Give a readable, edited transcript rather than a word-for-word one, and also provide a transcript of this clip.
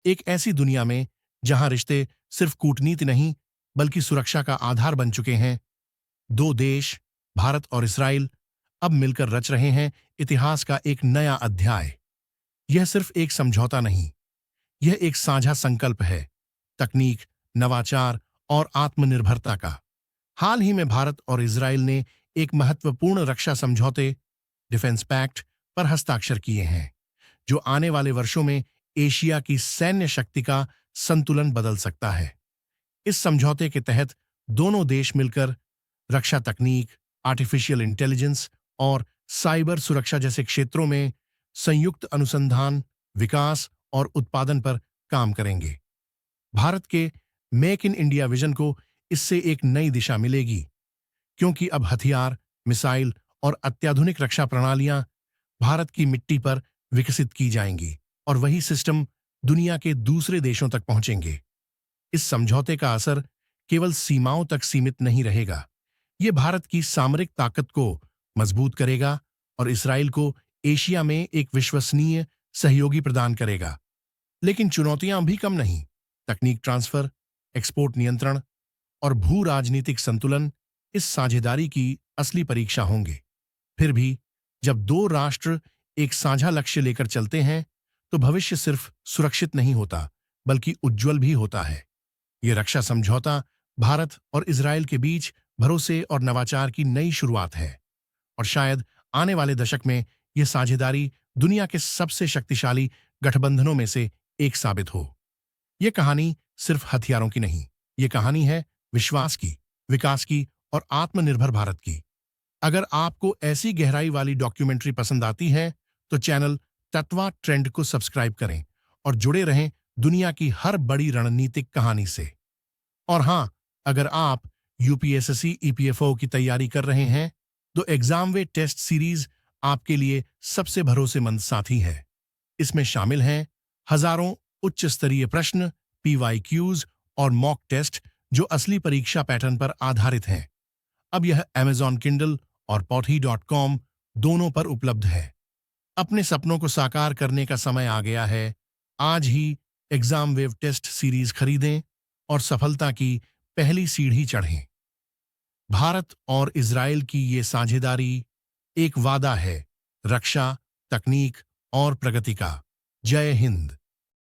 एक ऐसी दुनिया में जहां रिश्ते सिर्फ कूटनीति नहीं बल्कि सुरक्षा का आधार बन चुके हैं, दो देश, भारत और इसराइल, अब मिलकर रच रहे हैं इतिहास का एक नया अध्याय। यह सिर्फ एक समझौता नहीं, यह एक साझा संकल्प है, तकनीक, नवाचार और आत्मनिर्भरता का। हाल ही में भारत और इसराइल ने एक महत्वपूर्ण रक्षा समझौते, डिफेंस पैक्ट, पर हस्ताक्षर किए हैं, जो आने वाले वर्षों में एशिया की सैन्य शक्ति का संतुलन बदल सकता है। इस समझौते के तहत दोनों देश मिलकर रक्षा तकनीक, आर्टिफिशियल इंटेलिजेंस और साइबर सुरक्षा जैसे क्षेत्रों में संयुक्त अनुसंधान, विकास और उत्पादन पर काम करेंगे। भारत के मेक इन इंडिया विजन को इससे एक नई दिशा मिलेगी, क्योंकि अब हथियार, मिसाइल और अत्याधुनिक रक्षा प्रणालियां भारत की मिट्टी पर विकसित की जाएंगी और वही सिस्टम दुनिया के दूसरे देशों तक पहुंचेंगे। इस समझौते का असर केवल सीमाओं तक सीमित नहीं रहेगा, ये भारत की सामरिक ताकत को मजबूत करेगा और इसराइल को एशिया में एक विश्वसनीय सहयोगी प्रदान करेगा। लेकिन चुनौतियां भी कम नहीं। तकनीक ट्रांसफर, एक्सपोर्ट नियंत्रण और भू राजनीतिक संतुलन इस साझेदारी की असली परीक्षा होंगे। फिर भी जब दो राष्ट्र एक साझा लक्ष्य लेकर चलते हैं, तो भविष्य सिर्फ सुरक्षित नहीं होता बल्कि उज्जवल भी होता है। ये रक्षा समझौता भारत और इजराइल के बीच भरोसे और नवाचार की नई शुरुआत है, और शायद आने वाले दशक में यह साझेदारी दुनिया के सबसे शक्तिशाली गठबंधनों में से एक साबित हो। यह कहानी सिर्फ हथियारों की नहीं, ये कहानी है विश्वास की, विकास की और आत्मनिर्भर भारत की। अगर आपको ऐसी गहराई वाली डॉक्यूमेंट्री पसंद आती है, तो चैनल तत्वा ट्रेंड को सब्सक्राइब करें और जुड़े रहें दुनिया की हर बड़ी रणनीतिक कहानी से। और हाँ, अगर आप यूपीएसएससी ईपीएफओ की तैयारी कर रहे हैं, तो एग्जाम वे टेस्ट सीरीज आपके लिए सबसे भरोसेमंद साथी है। इसमें शामिल हैं हजारों उच्च स्तरीय प्रश्न, पीवाईक्यूज और मॉक टेस्ट जो असली परीक्षा पैटर्न पर आधारित हैं। अब यह Amazon Kindle और pothi.com दोनों पर उपलब्ध है। अपने सपनों को साकार करने का समय आ गया है। आज ही एग्जाम वेव टेस्ट सीरीज खरीदें और सफलता की पहली सीढ़ी चढ़ें। भारत और इजराइल की ये साझेदारी एक वादा है, रक्षा, तकनीक और प्रगति का। जय हिंद।